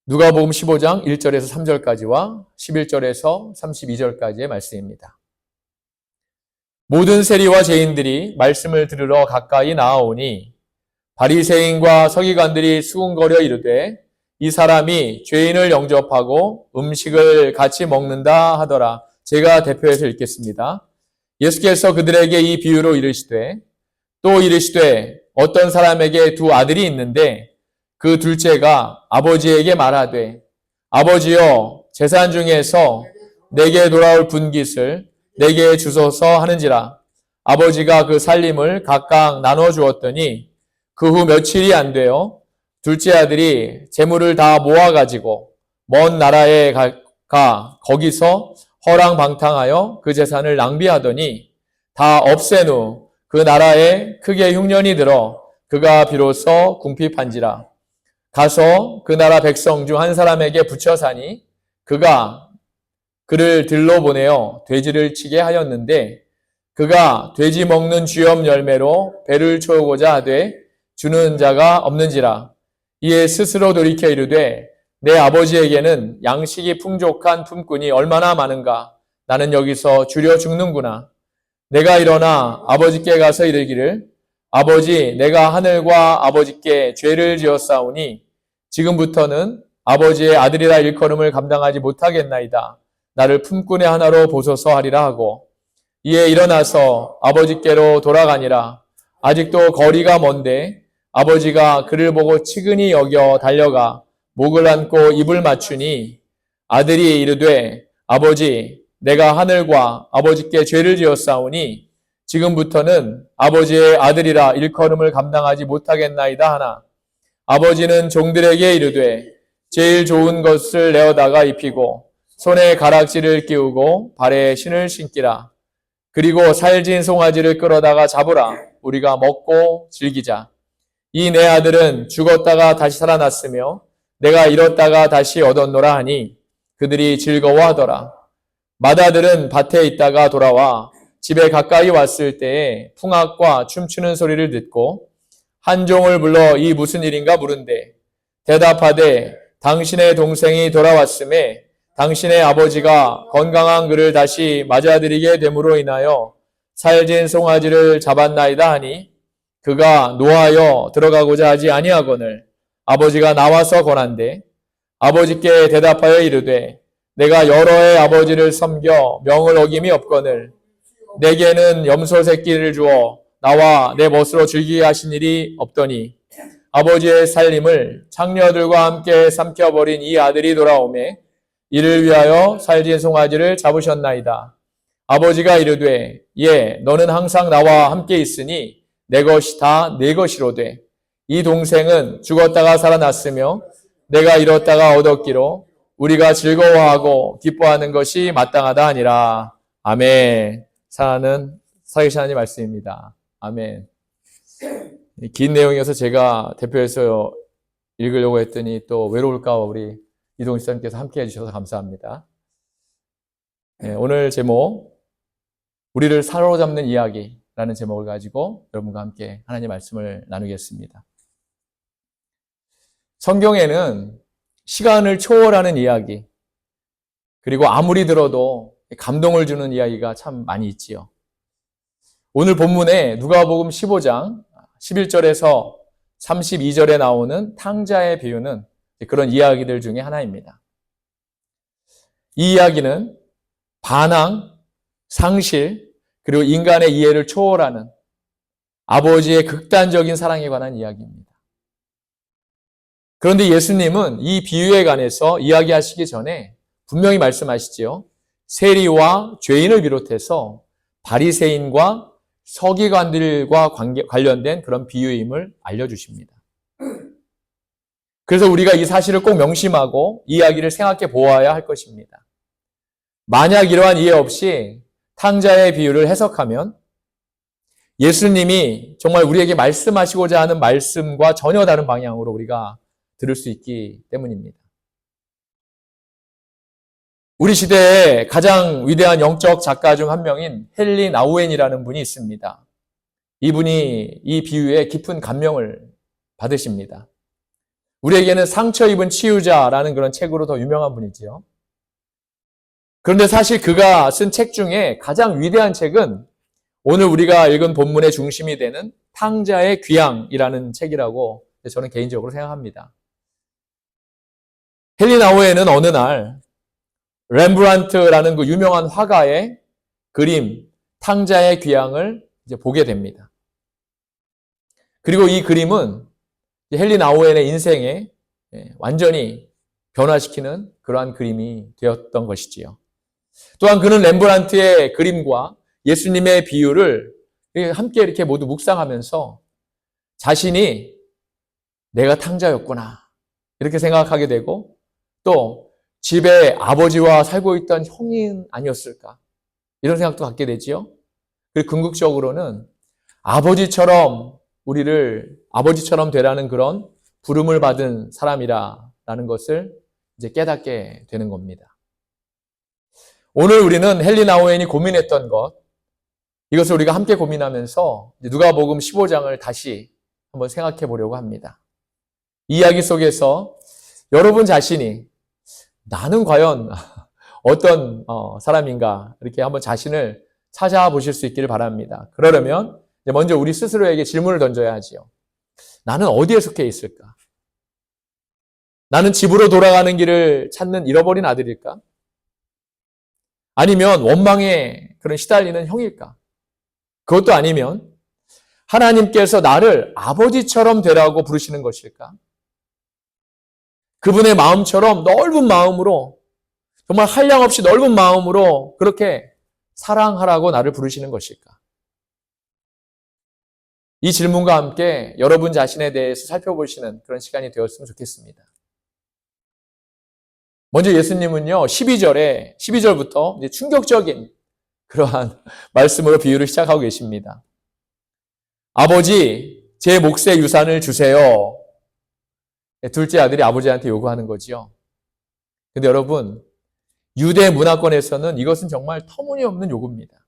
누가복음 15장 1절에서 3절까지와 11절에서 32절까지의 말씀입니다. 모든 세리와 죄인들이 말씀을 들으러 가까이 나아오니 바리새인과 서기관들이 수군거려 이르되 이 사람이 죄인을 영접하고 음식을 같이 먹는다 하더라. 제가 대표해서 읽겠습니다. 예수께서 그들에게 이 비유로 이르시되 또 이르시되 어떤 사람에게 두 아들이 있는데 그 둘째가 아버지에게 말하되 아버지여 재산 중에서 내게 돌아올 분깃을 내게 주소서 하는지라. 아버지가 그 살림을 각각 나눠 주었더니 그 후 며칠이 안 되어 둘째 아들이 재물을 다 모아가지고 먼 나라에 가 거기서 허랑방탕하여 그 재산을 낭비하더니 다 없앤 후 그 나라에 크게 흉년이 들어 그가 비로소 궁핍한지라. 가서 그 나라 백성 중 한 사람에게 붙여 사니 그가 그를 들러 보내어 돼지를 치게 하였는데 그가 돼지 먹는 쥐염 열매로 배를 채우고자 하되 주는 자가 없는지라. 이에 스스로 돌이켜 이르되 내 아버지에게는 양식이 풍족한 품꾼이 얼마나 많은가. 나는 여기서 주려 죽는구나. 내가 일어나 아버지께 가서 이르기를 아버지 내가 하늘과 아버지께 죄를 지었사오니 지금부터는 아버지의 아들이라 일컬음을 감당하지 못하겠나이다. 나를 품꾼의 하나로 보소서 하리라 하고 이에 일어나서 아버지께로 돌아가니라. 아직도 거리가 먼데 아버지가 그를 보고 치근히 여겨 달려가 목을 안고 입을 맞추니 아들이 이르되 아버지 내가 하늘과 아버지께 죄를 지었사오니 지금부터는 아버지의 아들이라 일컬음을 감당하지 못하겠나이다 하나 아버지는 종들에게 이르되 제일 좋은 것을 내어다가 입히고 손에 가락지를 끼우고 발에 신을 신기라. 그리고 살진 송아지를 끌어다가 잡으라. 우리가 먹고 즐기자. 이 내 아들은 죽었다가 다시 살아났으며 내가 잃었다가 다시 얻었노라 하니 그들이 즐거워하더라. 맏아들은 밭에 있다가 돌아와 집에 가까이 왔을 때에 풍악과 춤추는 소리를 듣고 한 종을 불러 이 무슨 일인가 물은데 대답하되 당신의 동생이 돌아왔음에 당신의 아버지가 건강한 그를 다시 맞아들이게 됨으로 인하여 살진 송아지를 잡았나이다 하니 그가 노하여 들어가고자 하지 아니하거늘 아버지가 나와서 권한대 아버지께 대답하여 이르되 내가 여러 해 아버지를 섬겨 명을 어김이 없거늘 내게는 염소 새끼를 주어 나와 내 멋으로 즐기게 하신 일이 없더니 아버지의 살림을 창녀들과 함께 삼켜버린 이 아들이 돌아오매 이를 위하여 살진 송아지를 잡으셨나이다. 아버지가 이르되 예 너는 항상 나와 함께 있으니 내 것이 다 내 것이로되 이 동생은 죽었다가 살아났으며 내가 잃었다가 얻었기로 우리가 즐거워하고 기뻐하는 것이 마땅하다 하니라. 아멘. 사랑하는 사계시하나님 말씀입니다. 아멘. 긴 내용이어서 제가 대표해서 읽으려고 했더니 또 외로울까 우리 이동희 선생님께서 함께 해주셔서 감사합니다. 네, 오늘 제목 우리를 사로잡는 이야기라는 제목을 가지고 여러분과 함께 하나님의 말씀을 나누겠습니다. 성경에는 시간을 초월하는 이야기 그리고 아무리 들어도 감동을 주는 이야기가 참 많이 있지요. 오늘 본문에 누가복음 15장 11절에서 32절에 나오는 탕자의 비유는 그런 이야기들 중에 하나입니다. 이 이야기는 반항, 상실, 그리고 인간의 이해를 초월하는 아버지의 극단적인 사랑에 관한 이야기입니다. 그런데 예수님은 이 비유에 관해서 이야기하시기 전에 분명히 말씀하시지요. 세리와 죄인을 비롯해서 바리새인과 서기관들과 관련된 그런 비유임을 알려주십니다. 그래서 우리가 이 사실을 꼭 명심하고 이야기를 생각해 보아야 할 것입니다. 만약 이러한 이해 없이 탕자의 비유를 해석하면 예수님이 정말 우리에게 말씀하시고자 하는 말씀과 전혀 다른 방향으로 우리가 들을 수 있기 때문입니다. 우리 시대의 가장 위대한 영적 작가 중 한 명인 헨리 나우엔이라는 분이 있습니다. 이분이 이 비유에 깊은 감명을 받으십니다. 우리에게는 상처 입은 치유자라는 그런 책으로 더 유명한 분이지요. 그런데 사실 그가 쓴 책 중에 가장 위대한 책은 오늘 우리가 읽은 본문의 중심이 되는 탕자의 귀향이라는 책이라고 저는 개인적으로 생각합니다. 헨리 나우에는 어느 날 렘브란트라는 그 유명한 화가의 그림 탕자의 귀향을 이제 보게 됩니다. 그리고 이 그림은 헨리 나우엔의 인생에 완전히 변화시키는 그러한 그림이 되었던 것이지요. 또한 그는 렘브란트의 그림과 예수님의 비유를 함께 이렇게 모두 묵상하면서 자신이 내가 탕자였구나 이렇게 생각하게 되고 또 집에 아버지와 살고 있던 형이 아니었을까 이런 생각도 갖게 되지요. 그리고 궁극적으로는 아버지처럼 되라는 그런 부름을 받은 사람이라는 것을 이제 깨닫게 되는 겁니다. 오늘 우리는 헨리 나우엔이 고민했던 것, 이것을 우리가 함께 고민하면서 누가복음 15장을 다시 한번 생각해 보려고 합니다. 이 이야기 속에서 여러분 자신이 나는 과연 어떤 사람인가 이렇게 한번 자신을 찾아보실 수 있기를 바랍니다. 그러려면 먼저 우리 스스로에게 질문을 던져야 하지요. 나는 어디에 속해 있을까? 나는 집으로 돌아가는 길을 찾는 잃어버린 아들일까? 아니면 원망에 그런 시달리는 형일까? 그것도 아니면 하나님께서 나를 아버지처럼 되라고 부르시는 것일까? 그분의 마음처럼 넓은 마음으로 정말 한량없이 넓은 마음으로 그렇게 사랑하라고 나를 부르시는 것일까? 이 질문과 함께 여러분 자신에 대해서 살펴보시는 그런 시간이 되었으면 좋겠습니다. 먼저 예수님은요, 12절부터 이제 충격적인 그러한 말씀으로 비유를 시작하고 계십니다. 아버지, 제 몫의 유산을 주세요. 둘째 아들이 아버지한테 요구하는 거지요. 근데 여러분, 유대 문화권에서는 이것은 정말 터무니없는 요구입니다.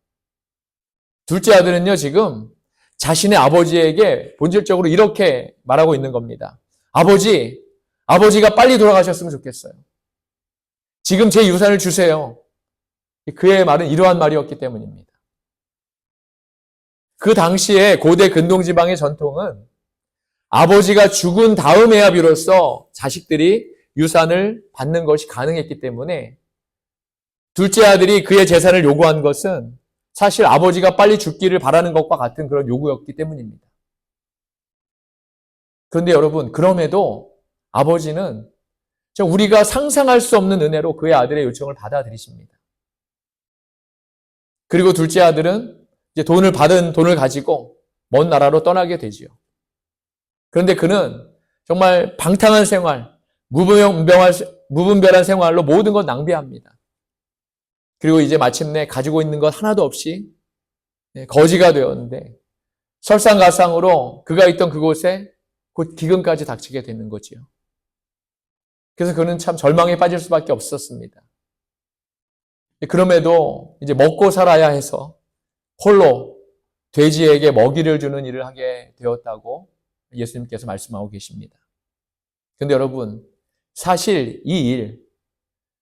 둘째 아들은요, 지금 자신의 아버지에게 본질적으로 이렇게 말하고 있는 겁니다. 아버지가 빨리 돌아가셨으면 좋겠어요. 지금 제 유산을 주세요. 그의 말은 이러한 말이었기 때문입니다. 그 당시에 고대 근동지방의 전통은 아버지가 죽은 다음에야 비로소 자식들이 유산을 받는 것이 가능했기 때문에 둘째 아들이 그의 재산을 요구한 것은 사실 아버지가 빨리 죽기를 바라는 것과 같은 그런 요구였기 때문입니다. 그런데 여러분, 그럼에도 아버지는 우리가 상상할 수 없는 은혜로 그의 아들의 요청을 받아들이십니다. 그리고 둘째 아들은 이제 받은 돈을 가지고 먼 나라로 떠나게 되지요. 그런데 그는 정말 방탕한 생활, 무분별한 생활로 모든 걸 낭비합니다. 그리고 이제 마침내 가지고 있는 것 하나도 없이 거지가 되었는데 설상가상으로 그가 있던 그곳에 곧 기근까지 닥치게 되는 거지요. 그래서 그는 참 절망에 빠질 수밖에 없었습니다. 그럼에도 이제 먹고 살아야 해서 홀로 돼지에게 먹이를 주는 일을 하게 되었다고 예수님께서 말씀하고 계십니다. 그런데 여러분, 사실 이 일,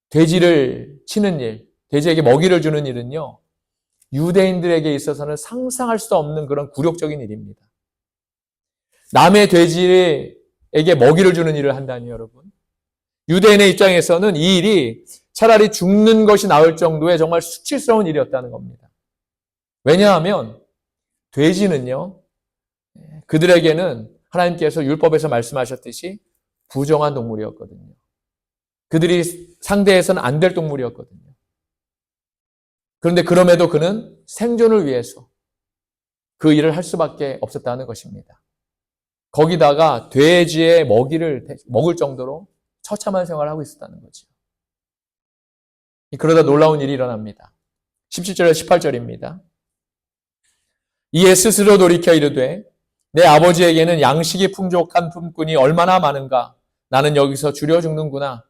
돼지를 치는 일, 돼지에게 먹이를 주는 일은요, 유대인들에게 있어서는 상상할 수 없는 그런 굴욕적인 일입니다. 남의 돼지에게 먹이를 주는 일을 한다니 여러분. 유대인의 입장에서는 이 일이 차라리 죽는 것이 나을 정도의 정말 수치스러운 일이었다는 겁니다. 왜냐하면 돼지는요, 그들에게는 하나님께서 율법에서 말씀하셨듯이 부정한 동물이었거든요. 그들이 상대해서는 안 될 동물이었거든요. 그런데 그럼에도 그는 생존을 위해서 그 일을 할 수밖에 없었다는 것입니다. 거기다가 돼지의 먹이를 먹을 정도로 처참한 생활을 하고 있었다는 거죠. 그러다 놀라운 일이 일어납니다. 17절에서 18절입니다. 이에 스스로 돌이켜 이르되 내 아버지에게는 양식이 풍족한 품꾼이 얼마나 많은가. 나는 여기서 줄여 죽는구나.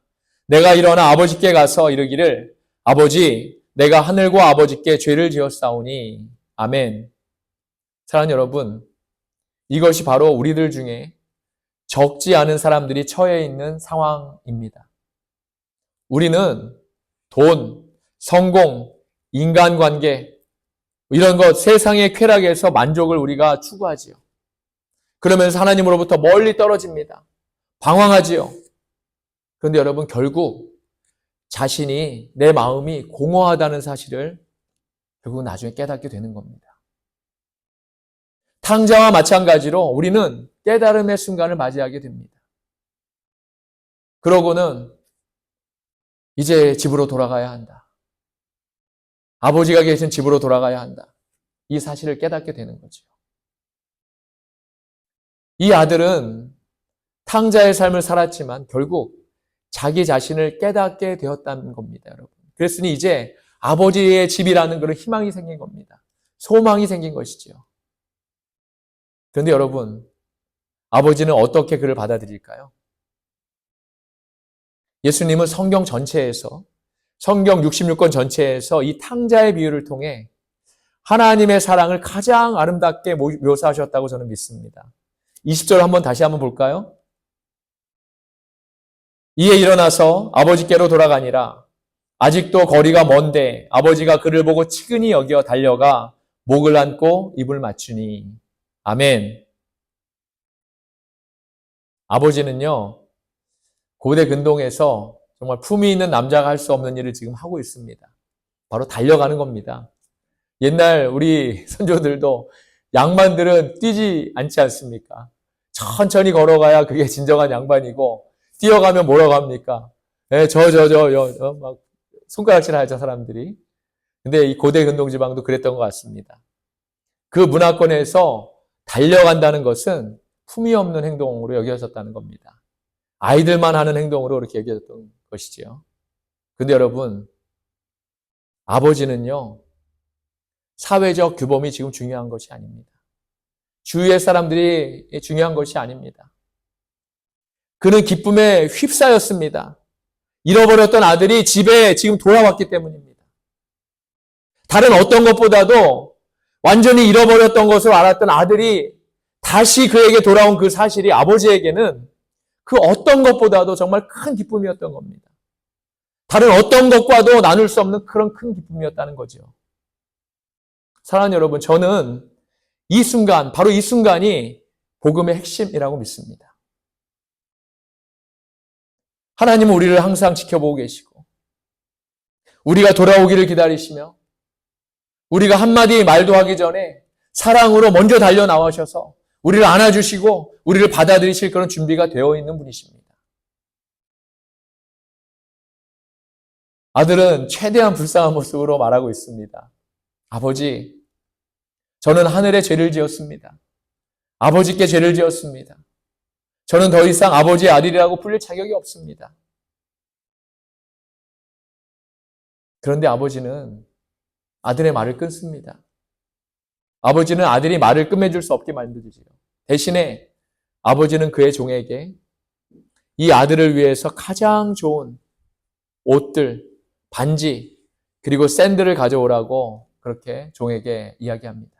내가 일어나 아버지께 가서 이르기를 아버지 내가 하늘과 아버지께 죄를 지었사오니 아멘. 사랑하는 여러분, 이것이 바로 우리들 중에 적지 않은 사람들이 처해 있는 상황입니다. 우리는 돈, 성공, 인간관계 이런 것 세상의 쾌락에서 만족을 우리가 추구하지요. 그러면서 하나님으로부터 멀리 떨어집니다. 방황하지요. 그런데 여러분 결국 자신이 내 마음이 공허하다는 사실을 결국 나중에 깨닫게 되는 겁니다. 탕자와 마찬가지로 우리는 깨달음의 순간을 맞이하게 됩니다. 그러고는 이제 집으로 돌아가야 한다. 아버지가 계신 집으로 돌아가야 한다. 이 사실을 깨닫게 되는 거죠. 이 아들은 탕자의 삶을 살았지만 결국 자기 자신을 깨닫게 되었다는 겁니다, 여러분. 그랬으니 이제 아버지의 집이라는 그런 희망이 생긴 겁니다. 소망이 생긴 것이지요. 그런데 여러분, 아버지는 어떻게 그를 받아들일까요? 예수님은 성경 전체에서, 성경 66권 전체에서 이 탕자의 비유를 통해 하나님의 사랑을 가장 아름답게 묘사하셨다고 저는 믿습니다. 20절 한번 다시 한번 볼까요? 이에 일어나서 아버지께로 돌아가니라. 아직도 거리가 먼데 아버지가 그를 보고 치근히 여겨 달려가 목을 안고 입을 맞추니. 아멘. 아버지는요, 고대 근동에서 정말 품위 있는 남자가 할 수 없는 일을 지금 하고 있습니다. 바로 달려가는 겁니다. 옛날 우리 선조들도 양반들은 뛰지 않지 않습니까? 천천히 걸어가야 그게 진정한 양반이고, 뛰어가면 뭐라고 합니까? 네, 막 손가락질 하죠, 사람들이. 근데 이 고대 근동지방도 그랬던 것 같습니다. 그 문화권에서 달려간다는 것은 품위 없는 행동으로 여겨졌다는 겁니다. 아이들만 하는 행동으로 그렇게 여겨졌던 것이지요. 근데 여러분, 아버지는요, 사회적 규범이 지금 중요한 것이 아닙니다. 주위의 사람들이 중요한 것이 아닙니다. 그는 기쁨에 휩싸였습니다. 잃어버렸던 아들이 집에 지금 돌아왔기 때문입니다. 다른 어떤 것보다도 완전히 잃어버렸던 것을 알았던 아들이 다시 그에게 돌아온 그 사실이 아버지에게는 그 어떤 것보다도 정말 큰 기쁨이었던 겁니다. 다른 어떤 것과도 나눌 수 없는 그런 큰 기쁨이었다는 거죠. 사랑하는 여러분, 저는 이 순간, 바로 이 순간이 복음의 핵심이라고 믿습니다. 하나님은 우리를 항상 지켜보고 계시고, 우리가 돌아오기를 기다리시며, 우리가 한마디 말도 하기 전에 사랑으로 먼저 달려 나오셔서 우리를 안아주시고 우리를 받아들이실 그런 준비가 되어 있는 분이십니다. 아들은 최대한 불쌍한 모습으로 말하고 있습니다. 아버지, 저는 하늘에 죄를 지었습니다. 아버지께 죄를 지었습니다. 저는 더 이상 아버지의 아들이라고 불릴 자격이 없습니다. 그런데 아버지는 아들의 말을 끊습니다. 아버지는 아들이 말을 끝맺을 수 없게 만들지요. 대신에 아버지는 그의 종에게 이 아들을 위해서 가장 좋은 옷들, 반지, 그리고 샌들을 가져오라고 그렇게 종에게 이야기합니다.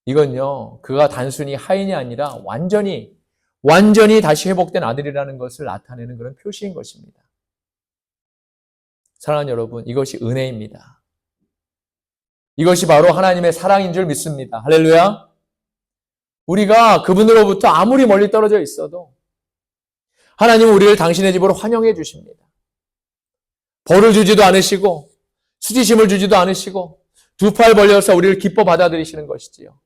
이건요, 그가 단순히 하인이 아니라 완전히 다시 회복된 아들이라는 것을 나타내는 그런 표시인 것입니다. 사랑하는 여러분, 이것이 은혜입니다. 이것이 바로 하나님의 사랑인 줄 믿습니다. 할렐루야. 우리가 그분으로부터 아무리 멀리 떨어져 있어도 하나님은 우리를 당신의 집으로 환영해 주십니다. 벌을 주지도 않으시고 수치심을 주지도 않으시고 두 팔 벌려서 우리를 기뻐 받아들이시는 것이지요.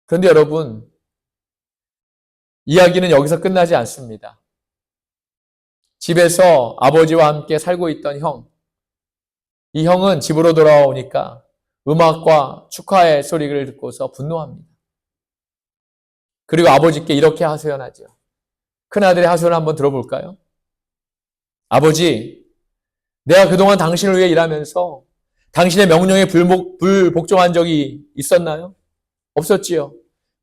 그런데 여러분, 이야기는 여기서 끝나지 않습니다. 집에서 아버지와 함께 살고 있던 형, 이 형은 집으로 돌아오니까 음악과 축하의 소리를 듣고서 분노합니다. 그리고 아버지께 이렇게 하소연하죠. 큰아들의 하소연을 한번 들어볼까요? 아버지, 내가 그동안 당신을 위해 일하면서 당신의 명령에 불복종한 적이 있었나요? 없었지요.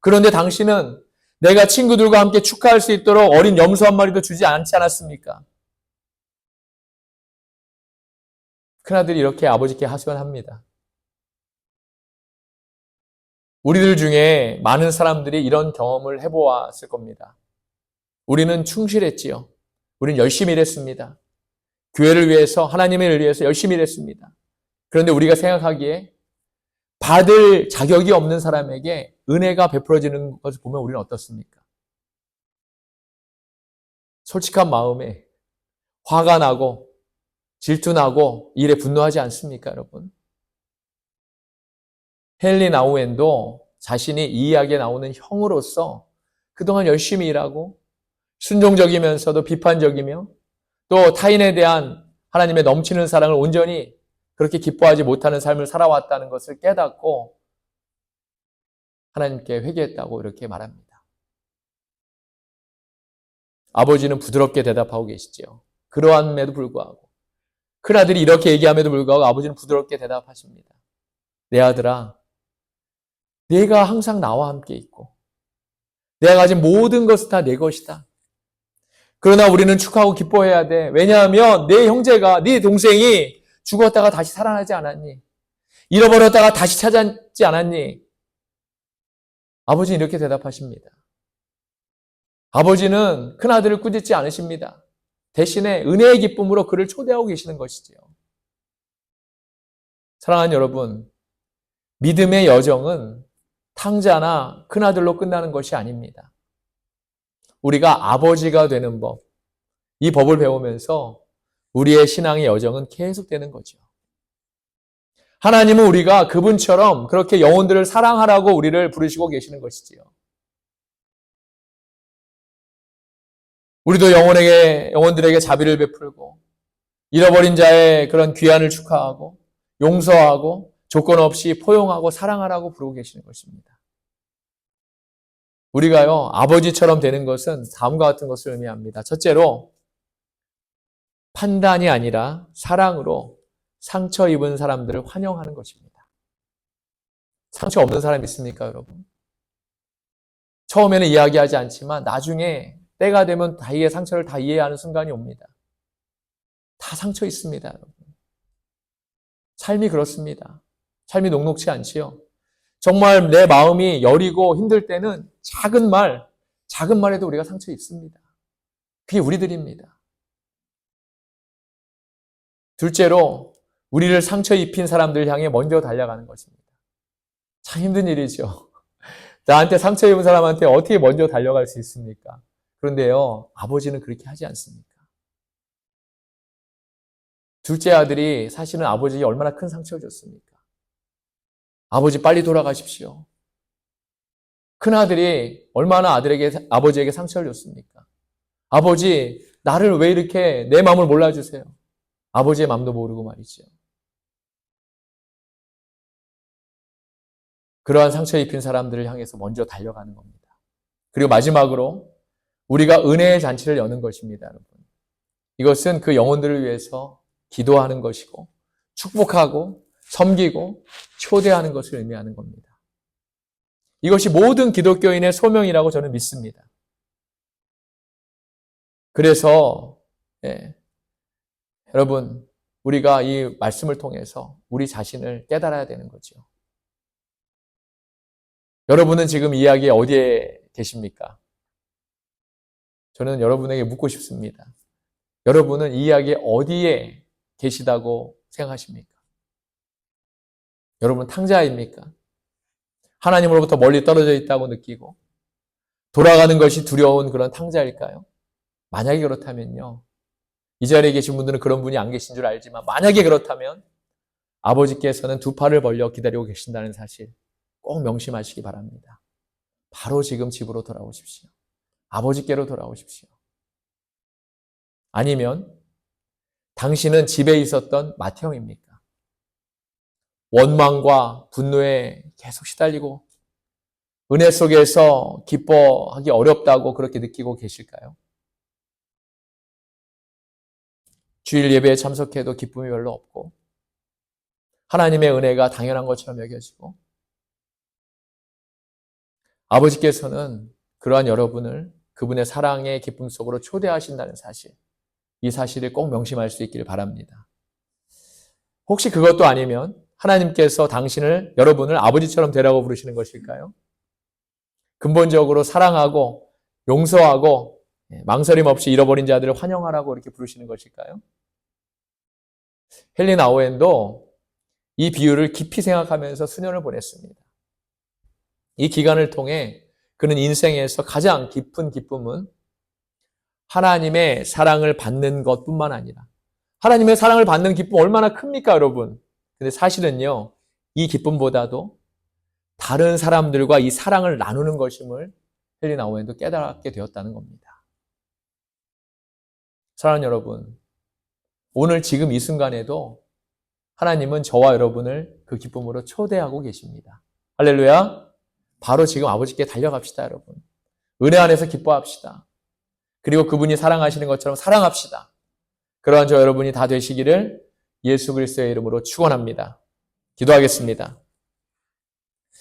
그런데 당신은 내가 친구들과 함께 축하할 수 있도록 어린 염소 한 마리도 주지 않지 않았습니까? 큰아들이 이렇게 아버지께 하소연합니다. 우리들 중에 많은 사람들이 이런 경험을 해보았을 겁니다. 우리는 충실했지요. 우리는 열심히 일했습니다. 교회를 위해서, 하나님을 위해서 열심히 일했습니다. 그런데 우리가 생각하기에 받을 자격이 없는 사람에게 은혜가 베풀어지는 것을 보면 우리는 어떻습니까? 솔직한 마음에 화가 나고 질투나고 일에 분노하지 않습니까, 여러분? 헨리 나우엔도 자신이 이 이야기에 나오는 형으로서 그동안 열심히 일하고 순종적이면서도 비판적이며 또 타인에 대한 하나님의 넘치는 사랑을 온전히 그렇게 기뻐하지 못하는 삶을 살아왔다는 것을 깨닫고 하나님께 회개했다고 이렇게 말합니다. 아버지는 부드럽게 대답하고 계시지요. 그러함에도 불구하고 큰아들이 이렇게 얘기함에도 불구하고 아버지는 부드럽게 대답하십니다. 내 아들아, 네가 항상 나와 함께 있고 내가 가진 모든 것은 다 내 것이다. 그러나 우리는 축하하고 기뻐해야 돼. 왜냐하면 네 형제가, 네 동생이 죽었다가 다시 살아나지 않았니? 잃어버렸다가 다시 찾았지 않았니? 아버지는 이렇게 대답하십니다. 아버지는 큰아들을 꾸짖지 않으십니다. 대신에 은혜의 기쁨으로 그를 초대하고 계시는 것이지요. 사랑하는 여러분, 믿음의 여정은 탕자나 큰아들로 끝나는 것이 아닙니다. 우리가 아버지가 되는 법, 이 법을 배우면서 우리의 신앙의 여정은 계속되는 거죠. 하나님은 우리가 그분처럼 그렇게 영혼들을 사랑하라고 우리를 부르시고 계시는 것이지요. 우리도 영혼들에게 자비를 베풀고 잃어버린 자의 그런 귀환을 축하하고 용서하고 조건 없이 포용하고 사랑하라고 부르고 계시는 것입니다. 우리가요, 아버지처럼 되는 것은 다음과 같은 것을 의미합니다. 첫째로, 판단이 아니라 사랑으로 상처 입은 사람들을 환영하는 것입니다. 상처 없는 사람 있습니까, 여러분? 처음에는 이야기하지 않지만 나중에 때가 되면 자기의 상처를 다 이해하는 순간이 옵니다. 다 상처 있습니다, 여러분. 삶이 그렇습니다. 삶이 녹록치 않지요. 정말 내 마음이 여리고 힘들 때는 작은 말에도 우리가 상처 입습니다. 그게 우리들입니다. 둘째로, 우리를 상처 입힌 사람들 향해 먼저 달려가는 것입니다. 참 힘든 일이죠. 나한테 상처 입은 사람한테 어떻게 먼저 달려갈 수 있습니까? 그런데요, 아버지는 그렇게 하지 않습니까? 둘째 아들이 사실은 아버지에게 얼마나 큰 상처를 줬습니까? 아버지 빨리 돌아가십시오. 큰아들이 얼마나 아버지에게 상처를 줬습니까? 아버지, 나를 왜 이렇게 내 마음을 몰라주세요? 아버지의 마음도 모르고 말이죠. 그러한 상처 입힌 사람들을 향해서 먼저 달려가는 겁니다. 그리고 마지막으로 우리가 은혜의 잔치를 여는 것입니다, 여러분. 이것은 그 영혼들을 위해서 기도하는 것이고 축복하고 섬기고 초대하는 것을 의미하는 겁니다. 이것이 모든 기독교인의 소명이라고 저는 믿습니다. 그래서 여러분, 우리가 이 말씀을 통해서 우리 자신을 깨달아야 되는 거죠. 여러분은 지금 이야기에 어디에 계십니까? 저는 여러분에게 묻고 싶습니다. 여러분은 이 이야기에 어디에 계시다고 생각하십니까? 여러분 탕자입니까? 하나님으로부터 멀리 떨어져 있다고 느끼고 돌아가는 것이 두려운 그런 탕자일까요? 만약에 그렇다면요. 이 자리에 계신 분들은 그런 분이 안 계신 줄 알지만 만약에 그렇다면 아버지께서는 두 팔을 벌려 기다리고 계신다는 사실 꼭 명심하시기 바랍니다. 바로 지금 집으로 돌아오십시오. 아버지께로 돌아오십시오. 아니면 당신은 집에 있었던 맏형입니까? 원망과 분노에 계속 시달리고 은혜 속에서 기뻐하기 어렵다고 그렇게 느끼고 계실까요? 주일 예배에 참석해도 기쁨이 별로 없고 하나님의 은혜가 당연한 것처럼 여겨지고 아버지께서는 그러한 여러분을 그분의 사랑의 기쁨 속으로 초대하신다는 사실, 이 사실을 꼭 명심할 수 있기를 바랍니다. 혹시 그것도 아니면 하나님께서 여러분을 아버지처럼 되라고 부르시는 것일까요? 근본적으로 사랑하고 용서하고 망설임 없이 잃어버린 자들을 환영하라고 이렇게 부르시는 것일까요? 헨리 나우엔도 이 비유를 깊이 생각하면서 수년을 보냈습니다. 이 기간을 통해 그는 인생에서 가장 깊은 기쁨은 하나님의 사랑을 받는 것뿐만 아니라 하나님의 사랑을 받는 기쁨 얼마나 큽니까, 여러분? 근데 사실은요, 이 기쁨보다도 다른 사람들과 이 사랑을 나누는 것임을 헨리 나우엔도 깨닫게 되었다는 겁니다. 사랑하는 여러분, 오늘 지금 이 순간에도 하나님은 저와 여러분을 그 기쁨으로 초대하고 계십니다. 할렐루야! 바로 지금 아버지께 달려갑시다, 여러분. 은혜 안에서 기뻐합시다. 그리고 그분이 사랑하시는 것처럼 사랑합시다. 그러한 저 여러분이 다 되시기를 예수 그리스도의 이름으로 축원합니다. 기도하겠습니다.